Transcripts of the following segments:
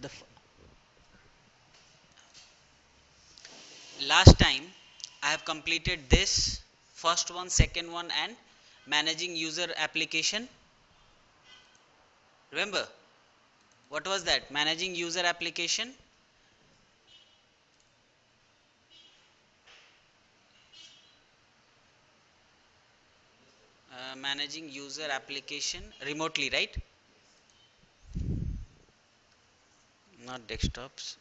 the last time I have completed this first one, second one, and managing user application. Remember what was that? Managing user application. Managing user application remotely, right? Not desktops.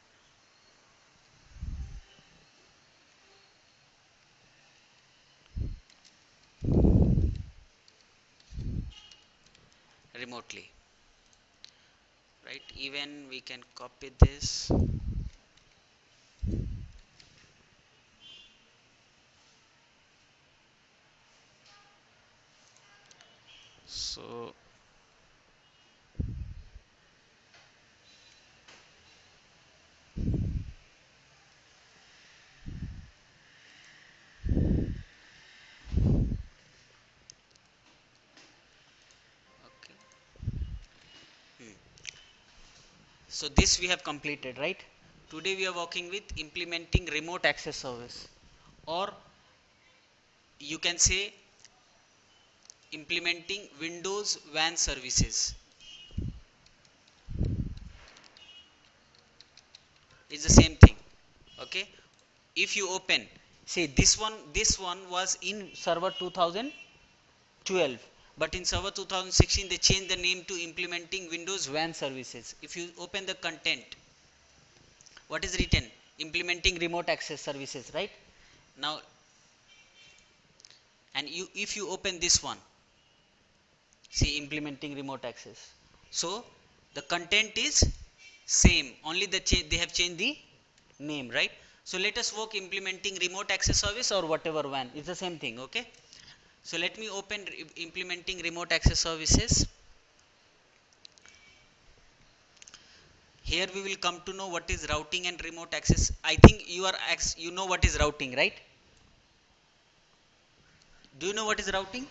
Remotely, right? Even we can copy this. So okay. Hmm. So this we have completed, right? Today we are working with implementing remote access service, or you can say implementing Windows WAN services. It's the same thing. Okay. If you open, see this one was in server 2012, but in server 2016 they changed the name to implementing Windows WAN services. If you open the content, what is written? Implementing remote access services, right? Now, and you if you open this one, see implementing remote access. So the content is same, only they have changed the name, right? So let us work implementing remote access service or whatever WAN, it's the same thing. Okay, so let me open implementing remote access services. Here we will come to know what is routing and remote access. I think you know what is routing, right? Do you know what is routing?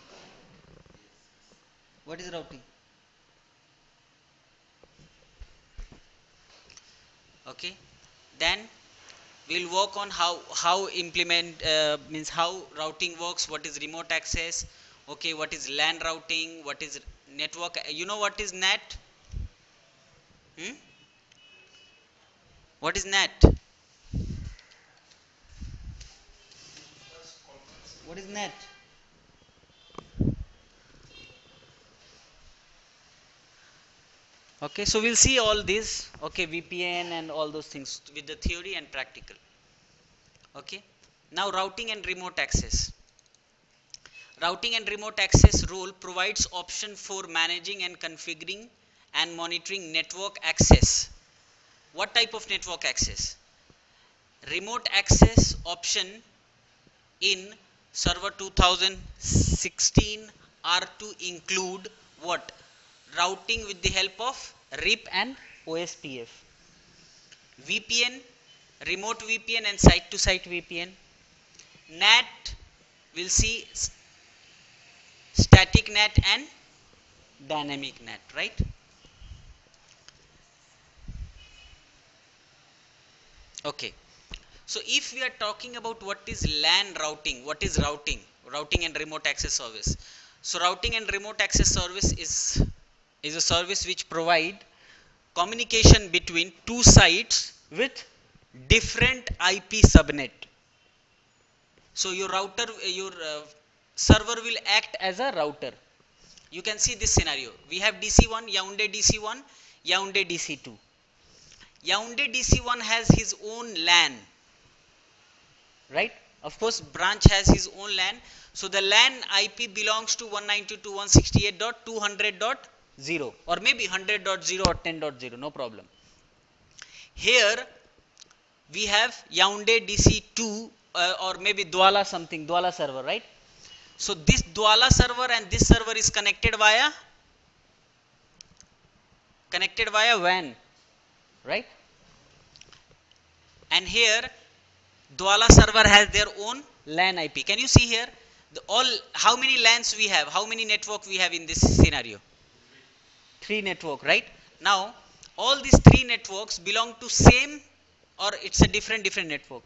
What is routing? Okay, then we'll work on how implement means how routing works, what is remote access. Okay, what is LAN routing, what is network, you know what is NAT? Hmm? What is NAT? What is NAT? Okay, so we'll see all these. Okay, VPN and all those things with the theory and practical. Okay, now routing and remote access. Routing and remote access role provides option for managing and configuring and monitoring network access. What type of network access? Remote access option in server 2016 are to include what? Routing with the help of RIP and OSPF. VPN, remote VPN and site to site VPN. NAT, we'll see static NAT and dynamic NAT, right? Okay. So if we are talking about what is LAN routing, what is routing? Routing and remote access service. So routing and remote access service is a service which provide communication between two sites with different IP subnet. So your router, your server will act as a router. You can see this scenario. We have DC1, Yaoundé DC1, Yaoundé DC2. Yaoundé DC1 has his own LAN, right? Of course, branch has his own LAN. So the LAN IP belongs to 192.168.200.0 or maybe 100.0 or 10.0, no problem. Here we have Yaoundé DC2 or maybe Douala something, Douala server, right? So this Douala server and this server is connected via WAN, right? And here Douala server has their own LAN IP. Can you see here? How many LANs we have? How many network we have in this scenario? 3 network, right? Now all these three networks belong to same or it's a different network.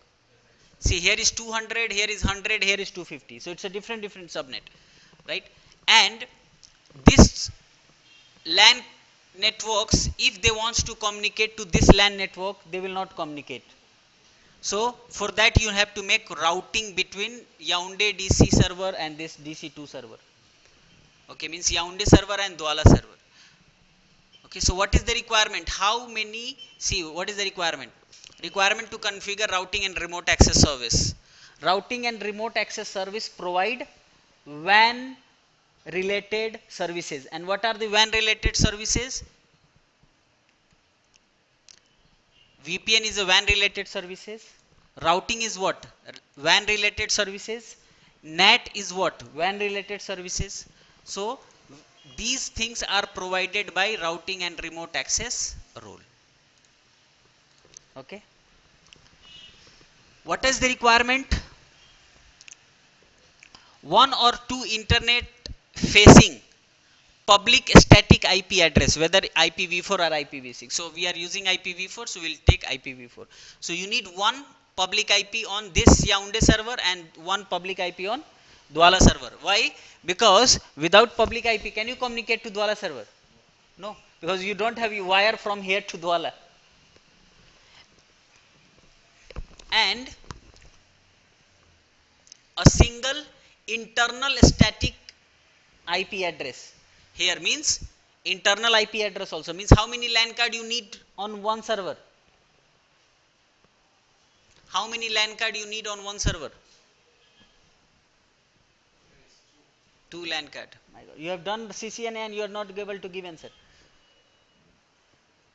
See, here is 200, here is 100, here is 250, so it's a different subnet, right? And this LAN networks, if they wants to communicate to this LAN network, they will not communicate. So for that you have to make routing between Yaoundé DC server and this DC2 server. Okay, means Yaoundé server and Douala server. Okay, so what is the requirement? How many, see what is the requirement? Requirement to configure routing and remote access service. Routing and remote access service provide WAN related services. And what are the WAN related services? VPN is a WAN related services. Routing is what? WAN related services. NAT is what? WAN related services. So these things are provided by routing and remote access role. Okay. What is the requirement? One or two internet facing public static IP address, whether IPv4 or IPv6. So we are using IPv4, so we'll take IPv4. So you need one public IP on this Yaoundé server and one public IP on Douala server. Why? Because without public IP, can you communicate to Douala server? No, because you don't have a wire from here to Douala. And a single internal static IP address. Here means internal IP address also means how many LAN card you need on one server. How many LAN card you need on one server? 2 LAN card. My God, you have done CCNA and you are not able to give answer.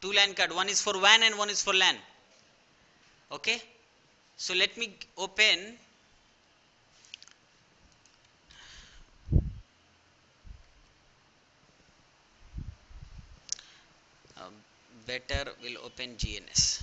2 LAN card. One is for WAN and one is for LAN. Okay. So let me open. Better will open GNS.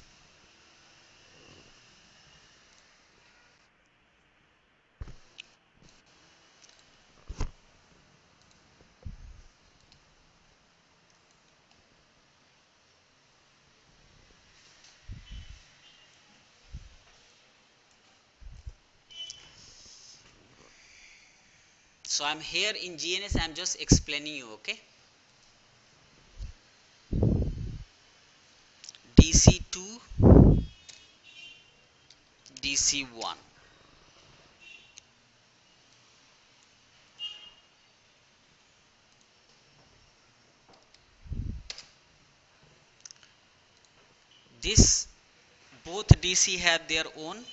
So I'm here in GNS. I'm just explaining you. Okay. DC2, DC1. This both DC have their own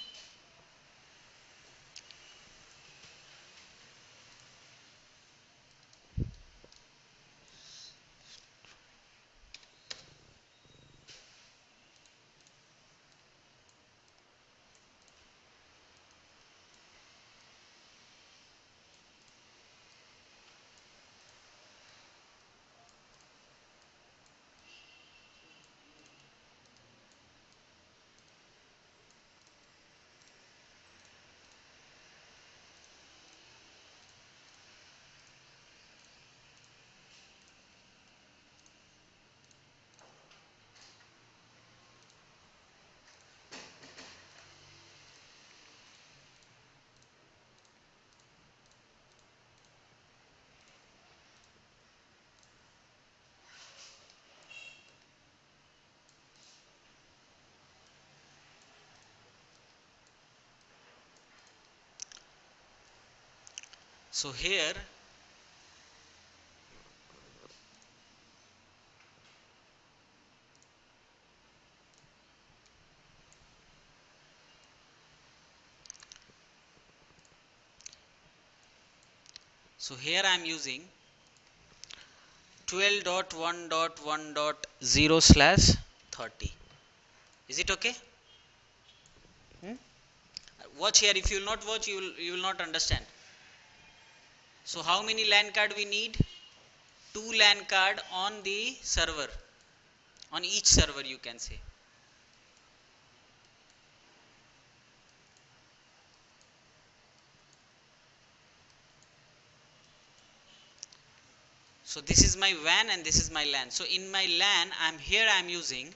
so here I am using 12.1.1.0/30. Is it okay? Hmm? Watch here. If you will not watch, you will not understand. So how many LAN card we need? 2 LAN card on the server. On each server you can say. So this is my WAN and this is my LAN. So in my LAN, I'm using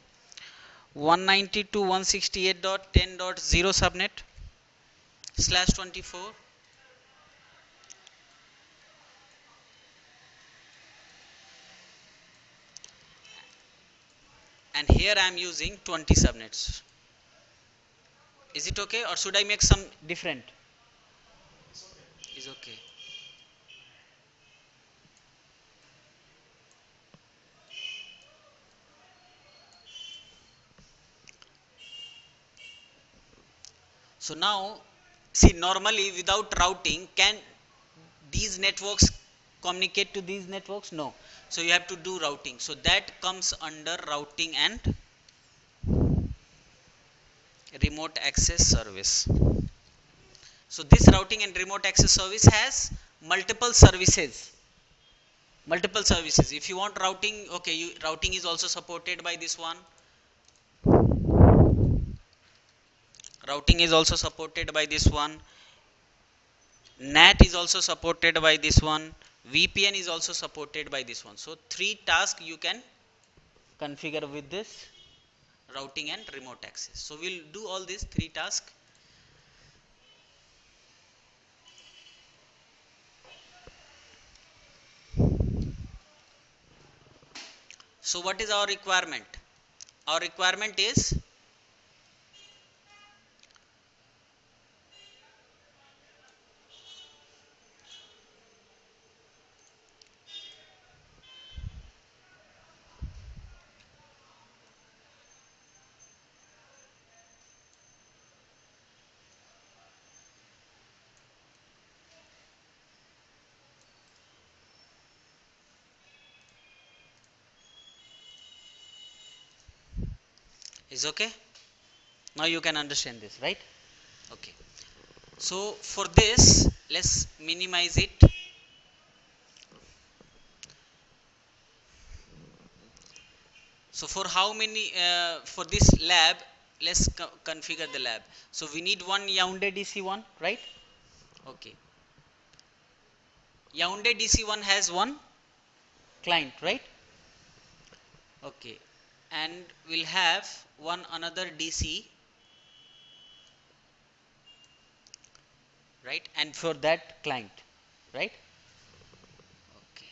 192.168.10.0 subnet /24, and here I'm using 20 subnets. Is it okay, or should I make some different? Is okay. So now, see, normally without routing, can these networks communicate to these networks? No. So you have to do routing. So that comes under routing and remote access service. So this routing and remote access service has multiple services. Multiple services. If you want routing, okay, routing is also supported by this one. Routing is also supported by this one. NAT is also supported by this one. VPN is also supported by this one. So 3 tasks you can configure with this routing and remote access. So we'll do all these 3 tasks. So what is our requirement? Our requirement is okay. Now you can understand this, right? Okay. So for this, let's minimize it. So for how many, for this lab, let's configure the lab. So we need one Yaoundé DC1, right? Okay. Yaoundé DC1 has one client, right? Okay. And we'll have one another DC, right? And for that client, right? Okay.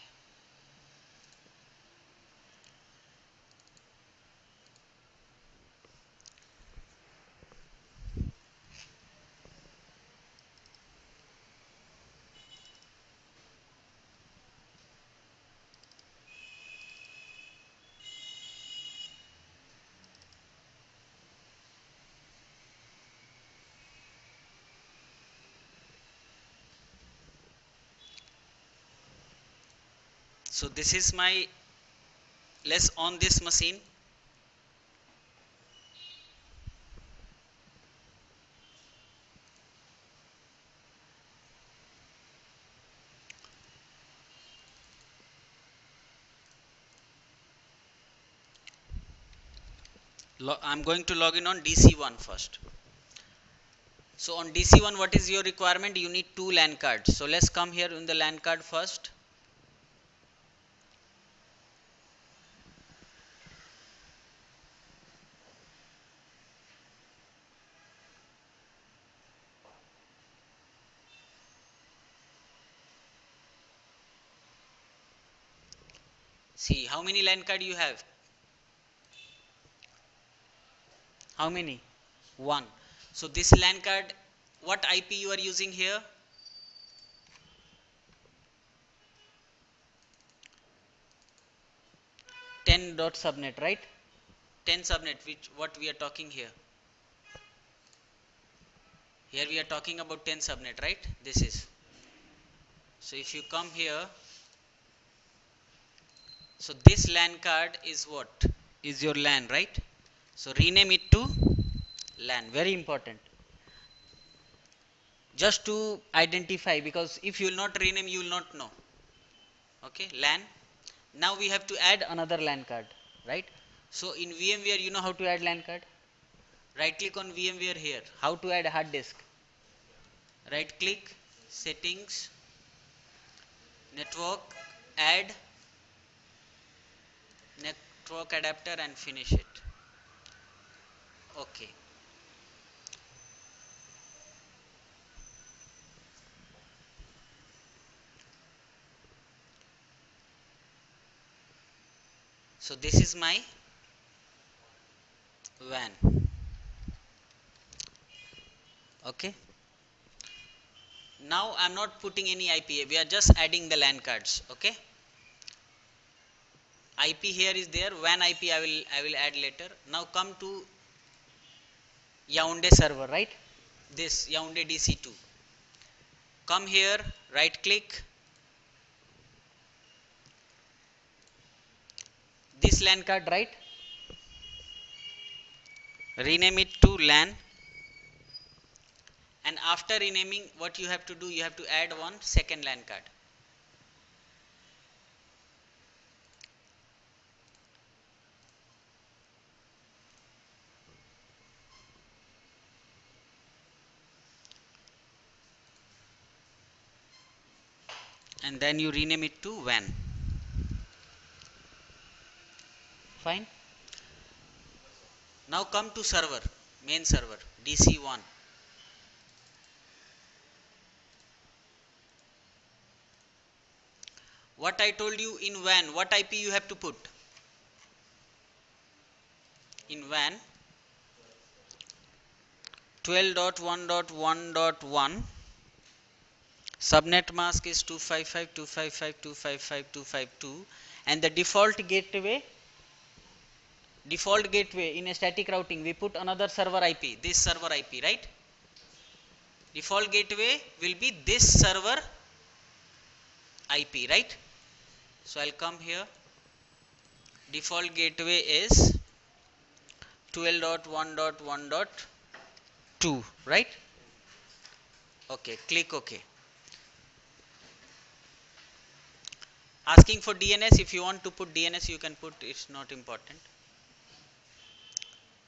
So this is my, let's on this machine. I'm going to log in on DC1 first. So on DC1, what is your requirement? You need 2 LAN cards. So let's come here in the LAN card first. See, how many LAN card you have? How many? 1. So this LAN card, what IP you are using here? 10 dot subnet, right? 10 subnet, which what we are talking here. Here we are talking about 10 subnet, right? This is. So if you come here, so this LAN card is what? Is your LAN, right? So rename it to LAN. Very important. Just to identify, because if you will not rename, you will not know. Okay, LAN. Now we have to add another LAN card, right? So in VMware, you know how to add LAN card? Right click on VMware here. How to add hard disk? Right click, settings, network, add network adapter and finish it. Okay. So this is my WAN. Okay. Now I'm not putting any IP. We are just adding the LAN cards. Okay. IP here is there. WAN IP I will add later. Now come to Yaoundé server, right? This Yaoundé DC2. Come here, right click. This LAN card, right? Rename it to LAN. And after renaming, what you have to do, you have to add one second LAN card. And then you rename it to WAN. Fine. Now come to server, main server, DC1. What I told you in WAN, what IP you have to put? In WAN, 12.1.1.1, subnet mask is 255.255.255.252, and the default gateway in a static routing we put another server IP, this server IP, right? Default gateway will be this server IP, right? So I'll come here. Default gateway is 12.1.1.2, right? Okay, click OK. Asking for DNS. If you want to put DNS, you can put, it's not important.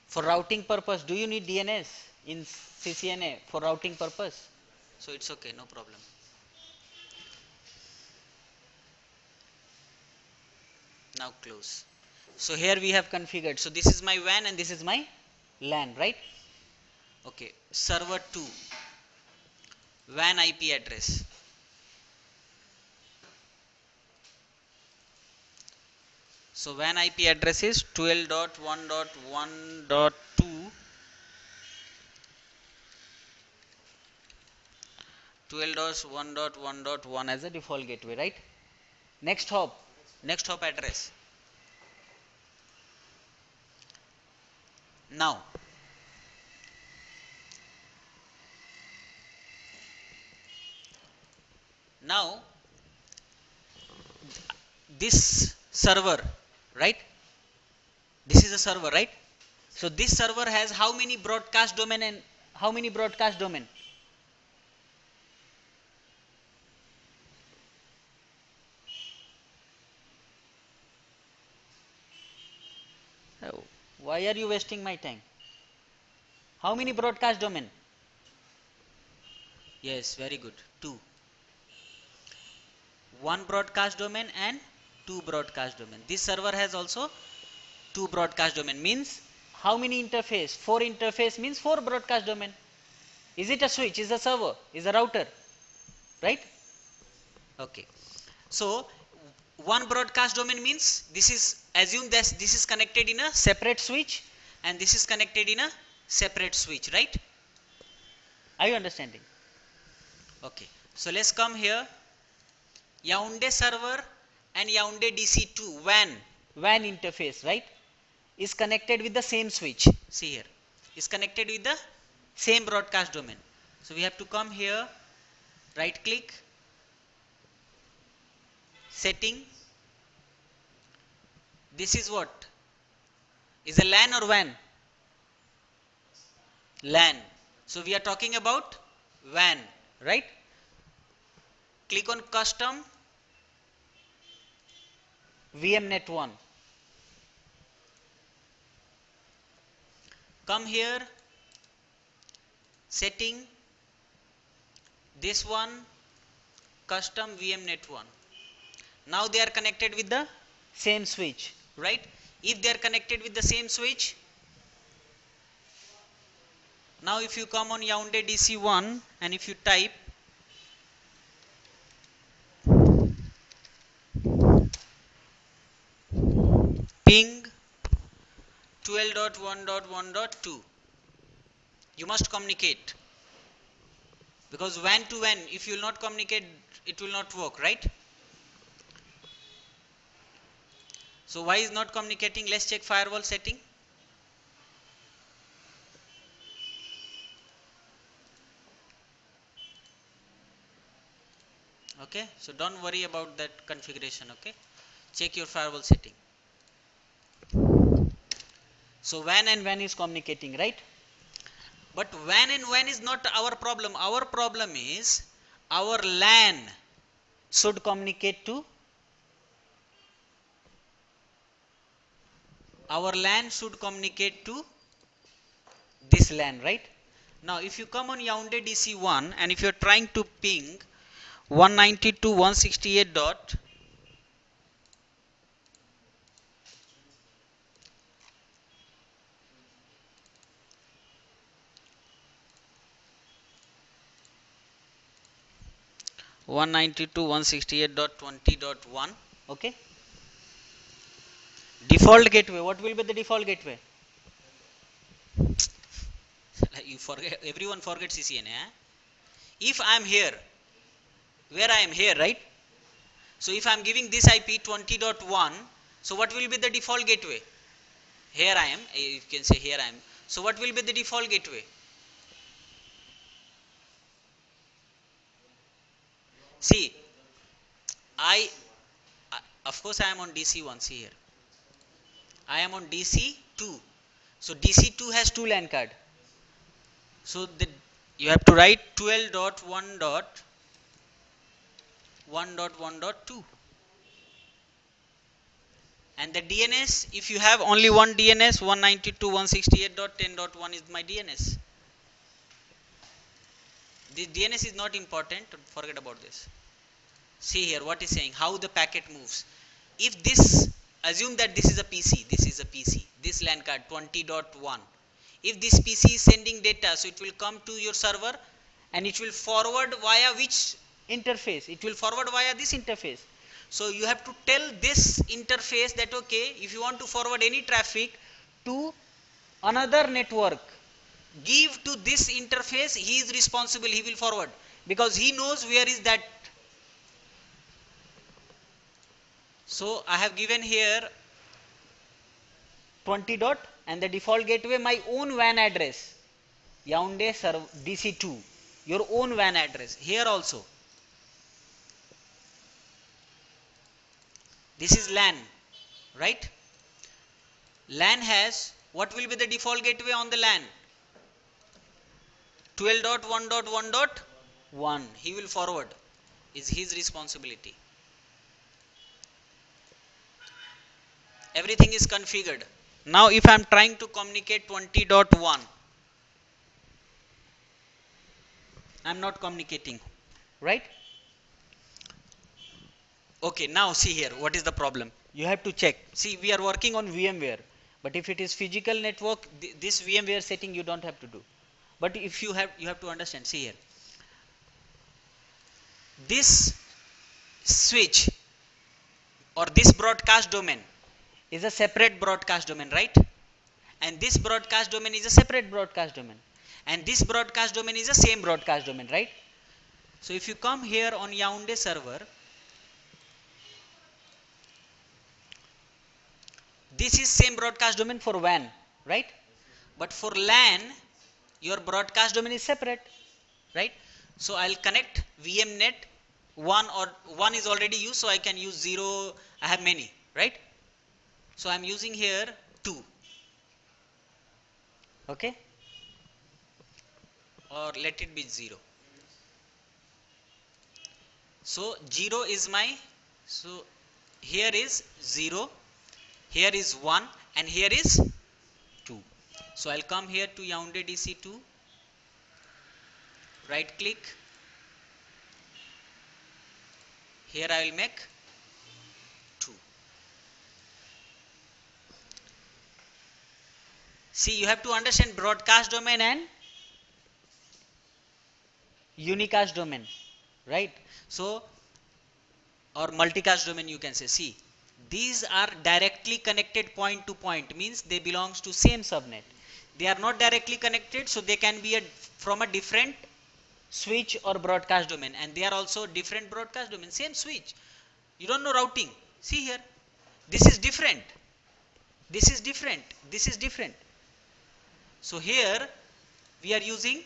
For routing purpose, do you need DNS in CCNA for routing purpose? So it's okay, no problem. Now close. So here we have configured. So this is my WAN and this is my LAN, right? Okay, server 2, WAN IP address. So WAN IP address is 12.1.1.2, 12.1.1.1 as a default gateway, right? Next hop address. Now this server, right? This is a server, right? So this server has how many broadcast domain and how many broadcast domain? Oh, why are you wasting my time? How many broadcast domain? Yes, very good. 2. One broadcast domain and 2 broadcast domain. This server has also 2 broadcast domain. Means how many interface? 4 interface means 4 broadcast domain. Is it a switch? Is a server? Is a router? Right? Okay. So one broadcast domain means this is, assume that this is connected in a separate switch and this is connected in a separate switch, right? Are you understanding? Okay. So let's come here. Yaoundé server and Yaoundé DC2 WAN interface, right, is connected with the same switch. See here, is connected with the same broadcast domain. So we have to come here, right click, setting. This is what? Is a LAN or WAN? LAN. So we are talking about WAN, right? Click on custom VMnet 1. Come here, setting, this one, custom VMnet 1. Now they are connected with the same switch. right? If they are connected with the same switch. Now if you come on Yaoundé DC1 and if you type ping 12.1.1.2, you must communicate, because WAN to WAN, if you will not communicate, it will not work, right? So why is not communicating? Let's check firewall setting. Okay, so don't worry about that configuration. Okay, check your firewall setting. So WAN and WAN is communicating, right? But WAN and WAN is not our problem. Our problem is our LAN should communicate to this LAN, right? Now if you come on Yaoundé DC1 and if you're trying to ping 192.168 dot 192.168.20.1, okay, default gateway, what will be the default gateway? You forget, everyone forgets CCNA. If I am here, where I am here, right? So if I am giving this IP 20.1, so what will be the default gateway? Here I am, you can say here I am. So what will be the default gateway? See, I of course I am on DC1. See here, I am on DC2. So DC2 has two LAN card. So you have to write 12.1.1.1.2. And the DNS, if you have only one DNS, 192.168.10.1 is my DNS. The DNS is not important, forget about this. See here what is saying, how the packet moves. If this, assume that this is a PC, this LAN card 20.1. If this PC is sending data, so it will come to your server and it will forward via which interface? It will forward via this interface. So you have to tell this interface that okay, if you want to forward any traffic to another network, give to this interface, he is responsible, he will forward, because he knows where is that. So I have given here 20 dot and the default gateway my own WAN address, Yaoundé DC2, your own WAN address. Here also this is LAN, right? LAN has, what will be the default gateway on the LAN? 12.1.1.1. He will forward, is his responsibility. Everything is configured. Now if I am trying to communicate 20.1, I am not communicating, right? Okay, now see here, what is the problem? You have to check. See, we are working on VMware, but if it is physical network, this VMware setting you don't have to do. But if you have to understand. See here, this switch or this broadcast domain is a separate broadcast domain, right? And this broadcast domain is a separate broadcast domain, and this broadcast domain is the same broadcast domain, right? So if you come here on Yaoundé server, this is same broadcast domain for WAN, right? But for LAN, your broadcast domain is separate, right? So I'll connect VMnet 1, or 1 is already used, so I can use 0. I have many, right? So I'm using here 2, okay, or let it be 0. So 0 is my, so here is 0, here is 1, and here is 2. So I'll come here to Yaoundé DC2, right click, here I will make 2. See, you have to understand broadcast domain and unicast domain, right? So, or multicast domain you can say. See, these are directly connected point to point, means they belongs to same subnet. They are not directly connected, so they can be from a different switch or broadcast domain, and they are also different broadcast domain, same switch. You don't know routing. See here, this is different, this is different, this is different. So here we are using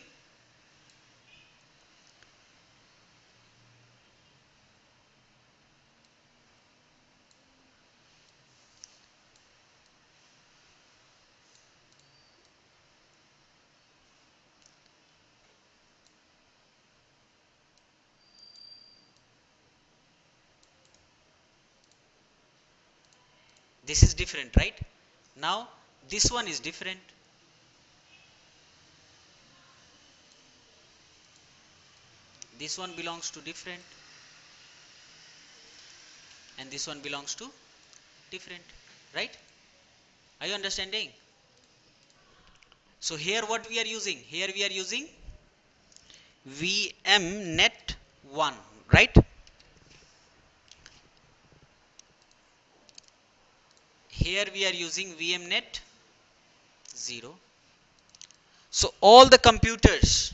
this is different, right? Now this one is different, this one belongs to different, and this one belongs to different, right? Are you understanding? So here what we are using, here we are using VMnet 1, right? Here we are using VMnet 0. So all the computers,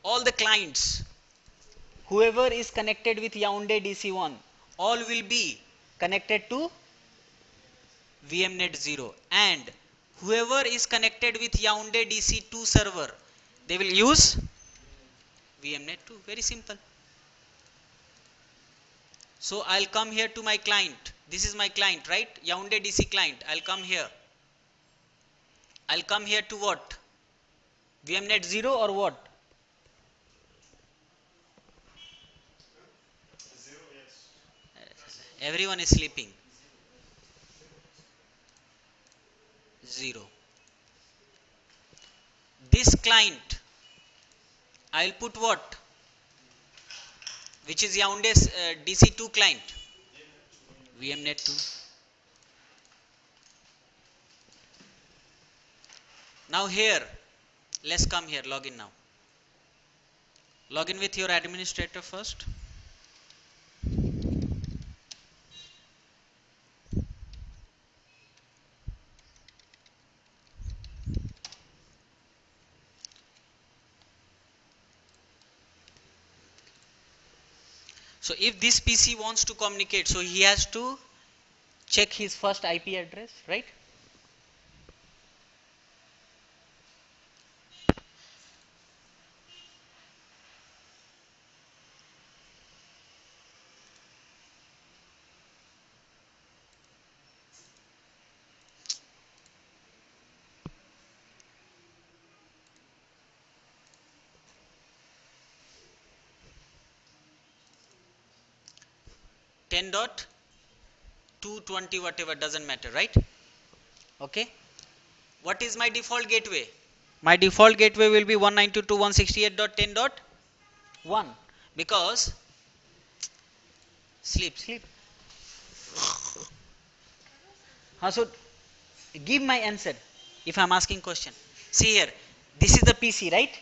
all the clients, whoever is connected with Yaoundé DC1, all will be connected to VMnet 0, and whoever is connected with Yaoundé DC2 server, they will use VMnet 2. Very simple. So I'll come here to my client. This is my client, right? Yaoundé DC client. I'll come here. I'll come here to what? VMnet 0 or what? Everyone is sleeping. 0. This client, I'll put what? Which is Yaoundé's DC2 client? VMnet 2. Now here, let's come here, login now. Login with your administrator first. So if this PC wants to communicate, so he has to check his first IP address, right? Ten dot 220 whatever, doesn't matter, right? Okay. What is my default gateway? My default gateway will be 192.168.10.1, because sleep. So give my answer if I'm asking question. See here, this is the PC, right?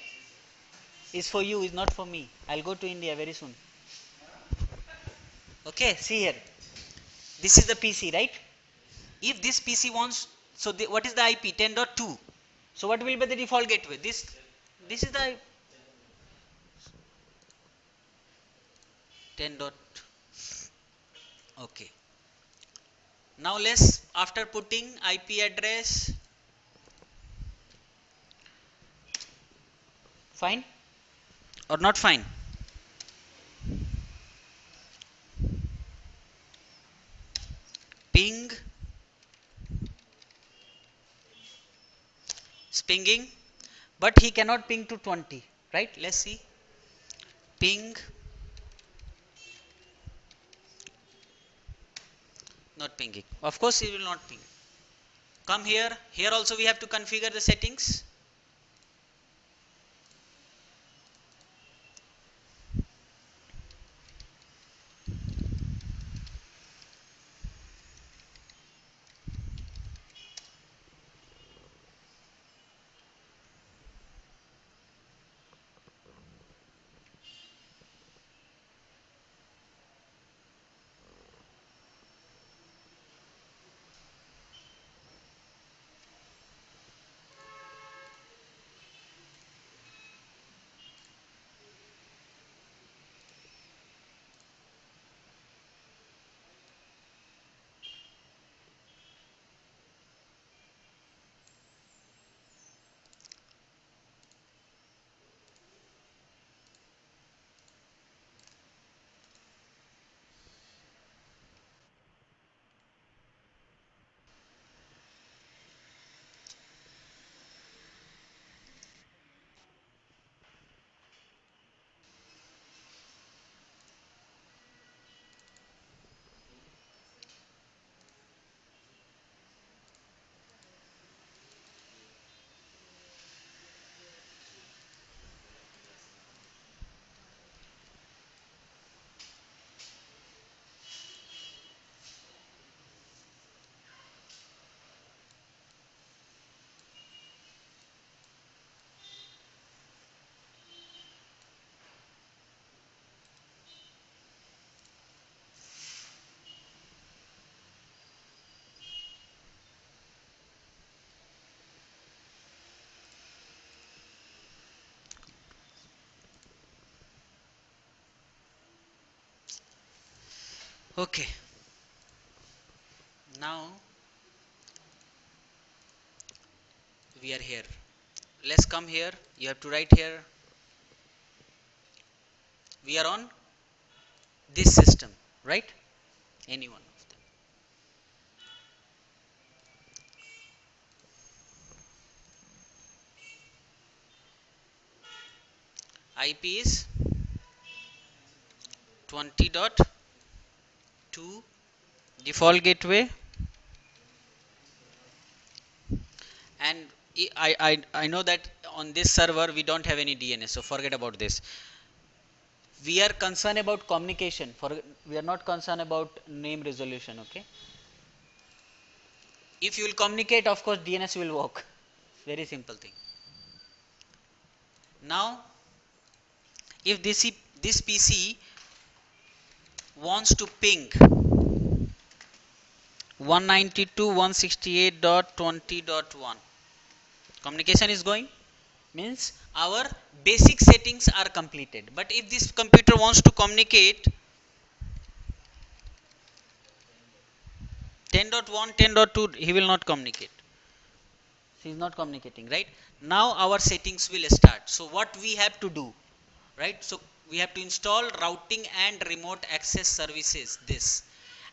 Is for you, is not for me. I'll go to India very soon. Okay, see here, this is the PC, right? If this PC wants, so what is the IP? 10.2. So what will be the default gateway? This is the 10. Okay. Now let's, after putting IP address, fine or not fine? Ping, pinging, but he cannot ping to 20, right? Let's see. Ping, not pinging. Of course, he will not ping. Come here. Here also we have to configure the settings. Okay, now we are here. Let's come here. You have to write here. We are on this system, right? Any one of them. IP is 20.2 default gateway, and I know that on this server we don't have any DNS, so forget about this. We are concerned about communication. We are not concerned about name resolution. Okay. If you will communicate, of course DNS will work. Very simple thing. Now, if this PC wants to ping 192.168.20.1, communication is going, means our basic settings are completed. But if this computer wants to communicate 10.1, 10.2, he will not communicate. He is not communicating, right? Now our settings will start. So what we have to do, right? So we have to install routing and remote access services, this.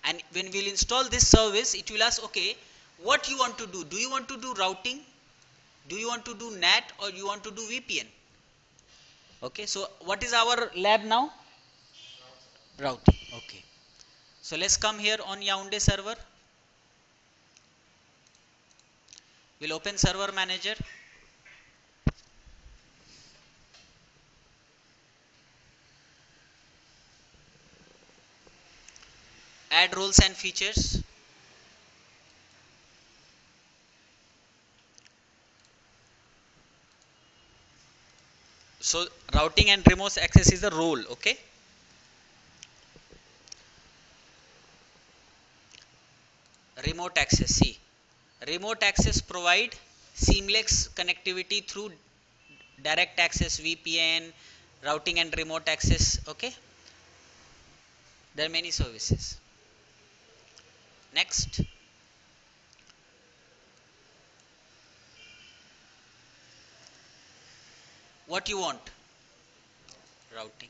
And when we'll install this service, it will ask, okay, what you want to do? Do you want to do routing? Do you want to do NAT, or you want to do VPN? Okay, so what is our lab now? Routing. Okay. So let's come here on Yaoundé server. We'll open server manager. Add roles and features. So routing and remote access is the role. Okay. Remote access. See, remote access provide seamless connectivity through direct access, VPN, routing and remote access. Okay. There are many services. Next, what you want? Routing.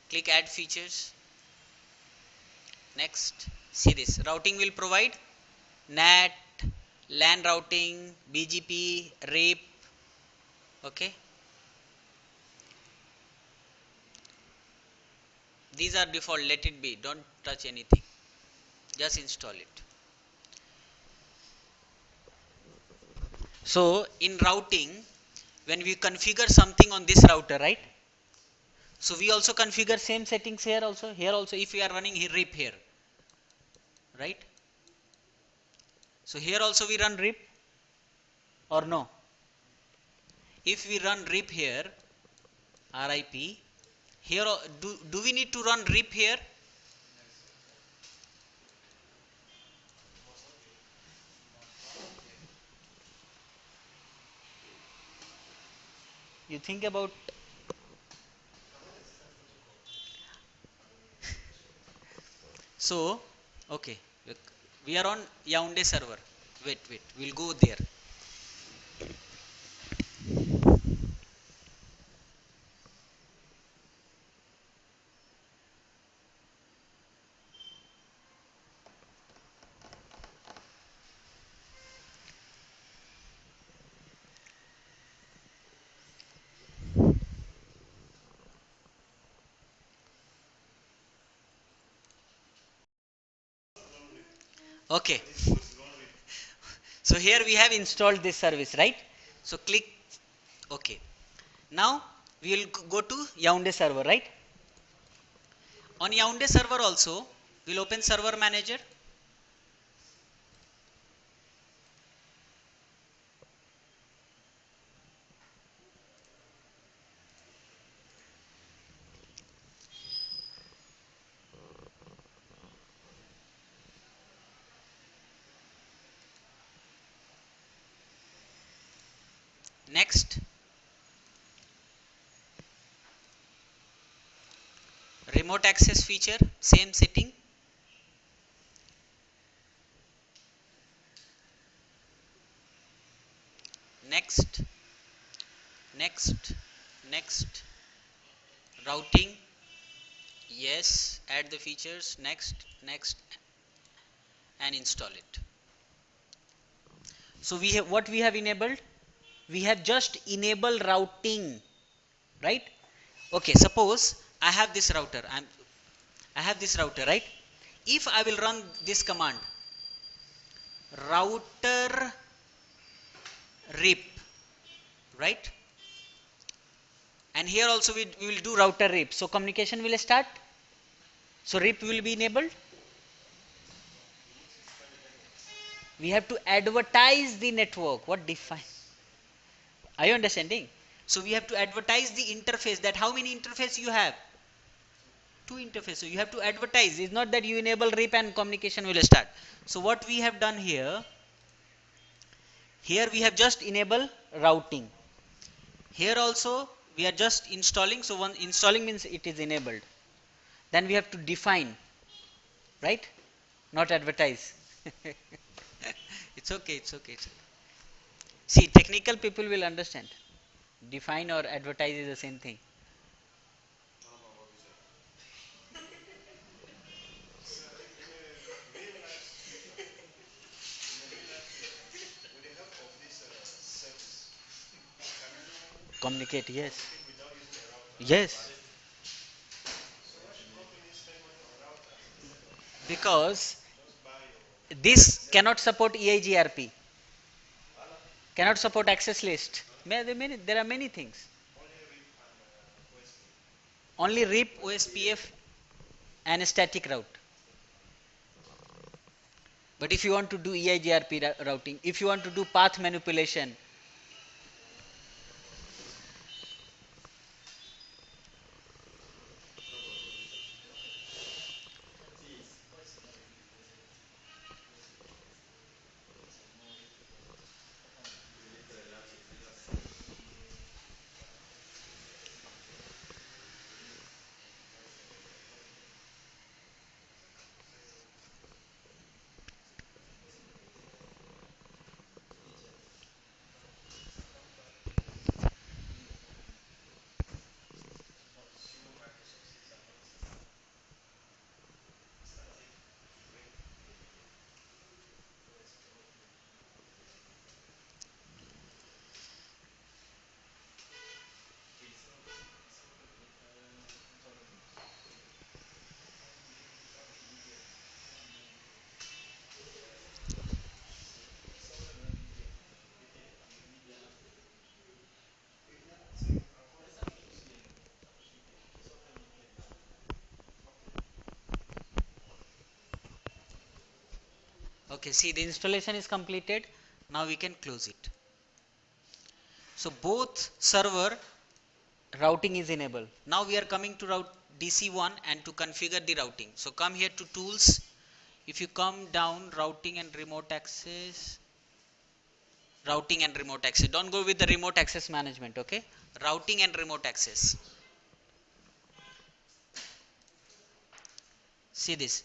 Click add features. Next, see this. Routing will provide NAT, LAN routing, BGP, RAIP. Okay. These are default. Let it be. Don't touch anything. Just install it. So in routing, when we configure something on this router, right? So we also configure same settings here also. Here also, if we are running RIP here, right? So here also we run RIP or no? If we run RIP here, RIP, here do we need to run RIP here? You think about. So okay, we are on Yaoundé server. Wait, we'll go there. Okay. So here we have installed this service, right? So click OK. Now we will go to Yaoundé server, right? On Yaoundé server also, we'll open server manager. Next, remote access feature, same setting. next, next, next, routing, yes, add the features, next, next, and install it. So we have, what we have enabled? We have just enabled routing, right? Okay, suppose I have this router, I have this router, right? If I will run this command, router rip, right? And here also we will do router rip. So communication will start. So rip will be enabled. We have to advertise the network. What define? Are you understanding? So we have to advertise the interface, that how many interface you have? Two interface. So you have to advertise. It's not that you enable rip and communication will start. So what we have done here, here we have just enable routing. Here also we are just installing. So one installing means it is enabled. Then we have to define, right? Not advertise. It's okay, it's okay, it's okay. See, technical people will understand. Define or advertise is the same thing. Communicate, yes. Yes. Because this cannot support EIGRP, cannot support access list. There are many things. Only RIP, OSPF, and static route. But if you want to do EIGRP routing, if you want to do path manipulation, okay, see, the installation is completed. Now we can close it. So both server routing is enabled. Now we are coming to route DC1 and to configure the routing. So come here to tools. If you come down, routing and remote access, don't go with the remote access management, okay? Routing and remote access. See this,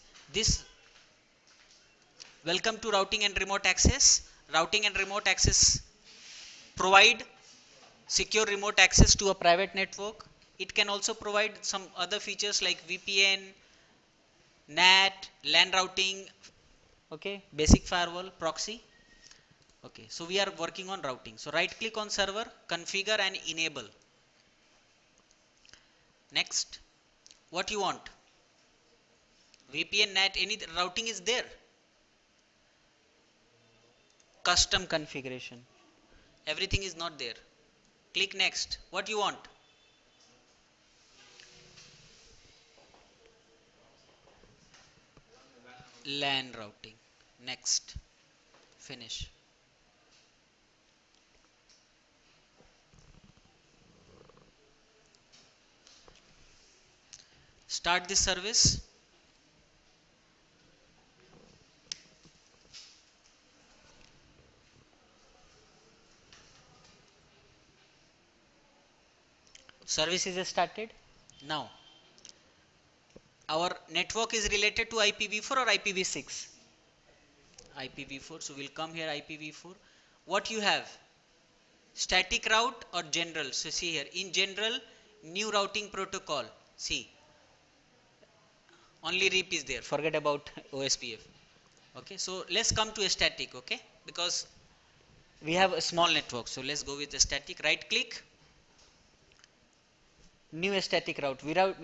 welcome to routing and remote access. Routing and remote access provide secure remote access to a private network. It can also provide some other features like VPN, NAT, LAN routing, okay, basic firewall, proxy. Okay, so we are working on routing. So right click on server, configure and enable. Next, what you want? VPN, NAT, any routing is there. Custom configuration. Everything is not there. Click next. What you want? LAN routing. Next. Finish. Start this service. Service is started. Now, our network is related to IPv4 or IPv6? IPv4. So we'll come here IPv4. What you have? Static route or general? So see here, in general, new routing protocol. See, only REAP is there. Forget about OSPF. Okay, so let's come to a static. Okay, because we have a small network, so let's go with a static. Right click, new static route.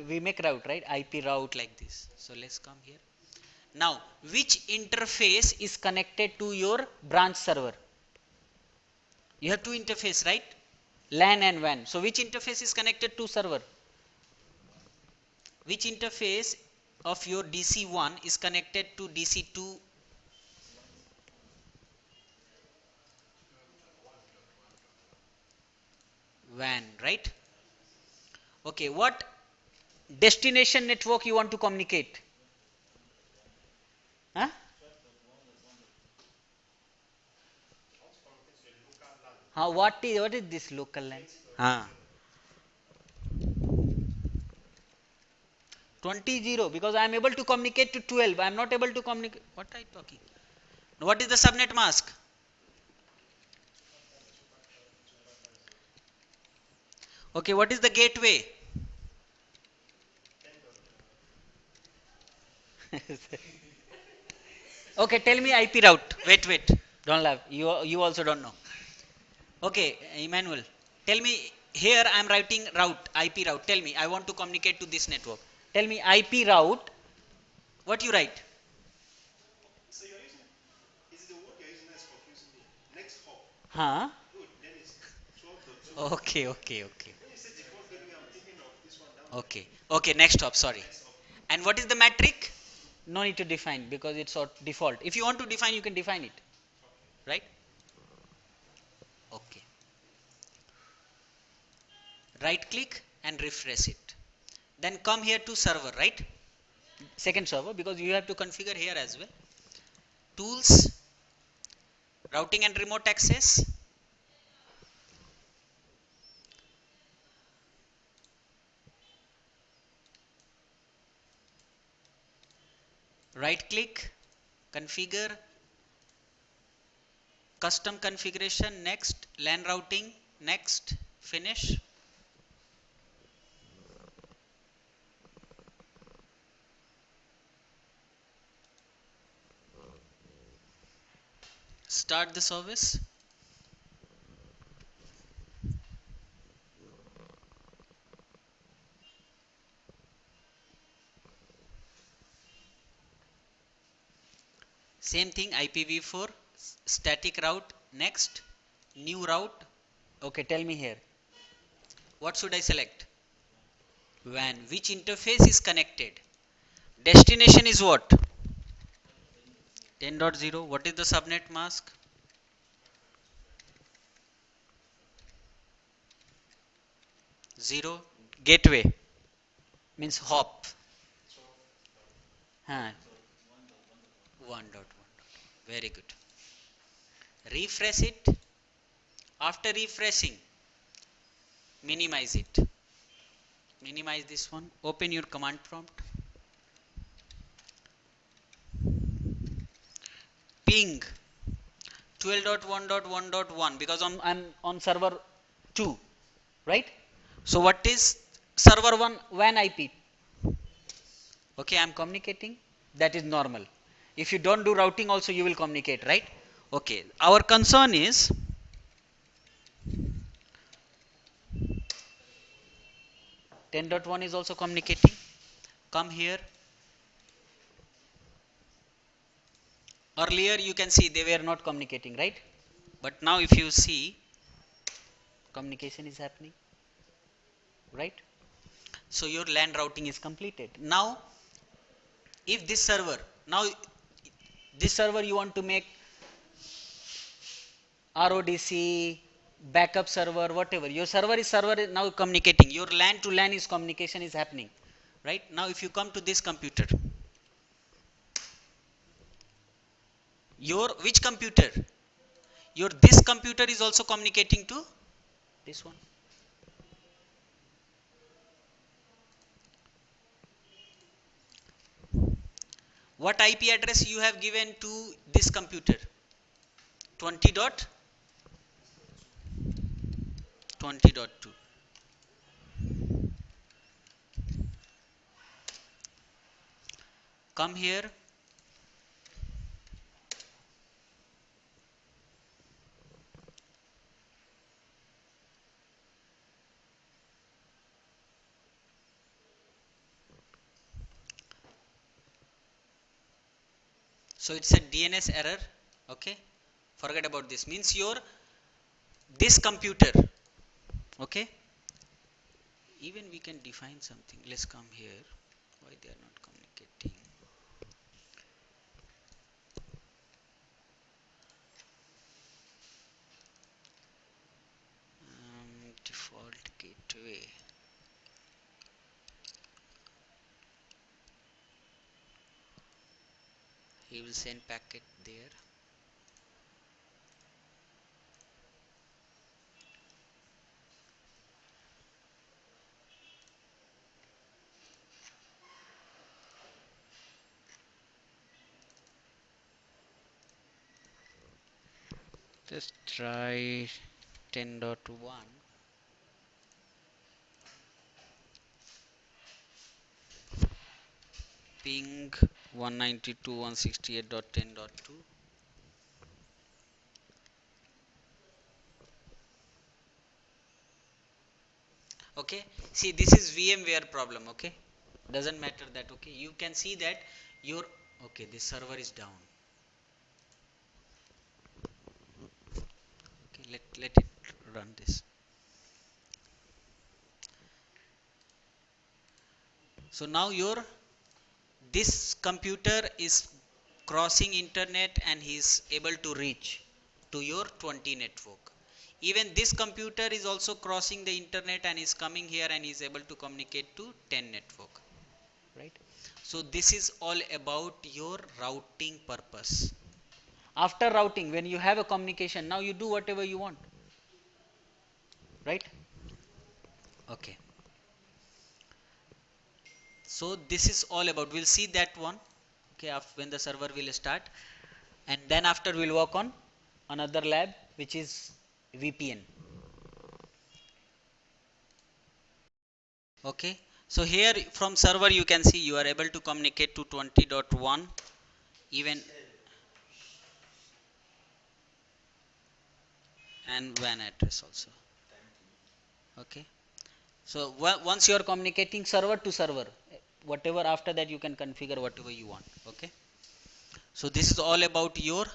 We make route, right? IP route like this. So let's come here. Now, which interface is connected to your branch server? You have two interface, right? LAN and WAN. So which interface is connected to server? Which interface of your DC1 is connected to DC2? WAN, right? Okay, what destination network you want to communicate? Huh? What is this local LAN? 20 because I am able to communicate to 12. I am not able to communicate. What are you talking? What is the subnet mask? Okay, what is the gateway? Okay, tell me IP route. Wait. Don't laugh. You also don't know. Okay, Emmanuel, tell me here I am writing route, IP route. Tell me, I want to communicate to this network. Tell me IP route. What you write? So you're using, is the word you're using that's confusing me? Next hop. Huh? Good, then it's 12.0. Okay. When you say default gateway, I'm thinking of this one down Okay, next hop, sorry. there. Next hop. And what is the metric? No need to define because it's default. If you want to define, you can define it. Okay. Right? Okay. Right click and refresh it. Then come here to server, right? Second server, because you have to configure here as well. Tools, routing and remote access. Right click, configure, custom configuration, next, LAN routing, next, finish. Start the service. Same thing, IPv4, static route, next, new route. Okay, tell me here. What should I select? WAN. Which interface is connected? Destination is what? 10.0. What is the subnet mask? 0. Gateway means hop. Huh. 1.1. Very good. Refresh it. After refreshing, minimize it. Minimize this one. Open your command prompt. Ping 12.1.1.1 because I'm on server 2, right? So what is server 1 WAN IP? Okay, I'm communicating. That is normal. If you don't do routing also you will communicate, right? Okay, our concern is 10.1 is also communicating. Come here. Earlier you can see they were not communicating, right? But now if you see, communication is happening, right? So your LAN routing is completed. Now if this server, now this server you want to make RODC, backup server, whatever. Your server is now communicating. Your LAN to LAN is communication is happening. Right? Now if you come to this computer, your which computer? Your this computer is also communicating to this one. What IP address you have given to this computer? 20 dot 20.2. Come here. So it's a DNS error. Okay, forget about this. Means your this computer. Okay, even we can define something. Let's come here. Why they are not communicating? Default gateway. He will send packet there. Just try 10.1. Ping 192.168.10.2. Okay, see, this is VMware problem. Okay, doesn't matter that. Okay, you can see that your, okay, this server is down. Okay, let it run this. So now your this computer is crossing internet and he is able to reach to your 20 network. Even this computer is also crossing the internet and is coming here and is able to communicate to 10 network, right? So this is all about your routing purpose. After routing, when you have a communication, now you do whatever you want, right? Okay, so this is all about, we'll see that one. Okay, after, when the server will start, and then after we'll work on another lab which is VPN. Okay, so here from server you can see you are able to communicate to 20.1, even, and WAN address also. Okay, so once you are communicating server to server, whatever after that you can configure whatever you want. Okay, so this is all about your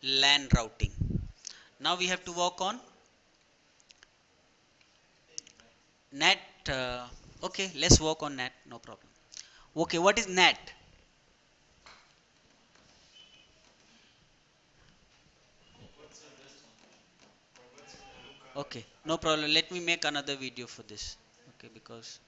LAN routing. Now we have to work on NAT. Okay, let's work on NAT, no problem. Okay, what is NAT? Okay, no problem. Let me make another video for this. Okay, because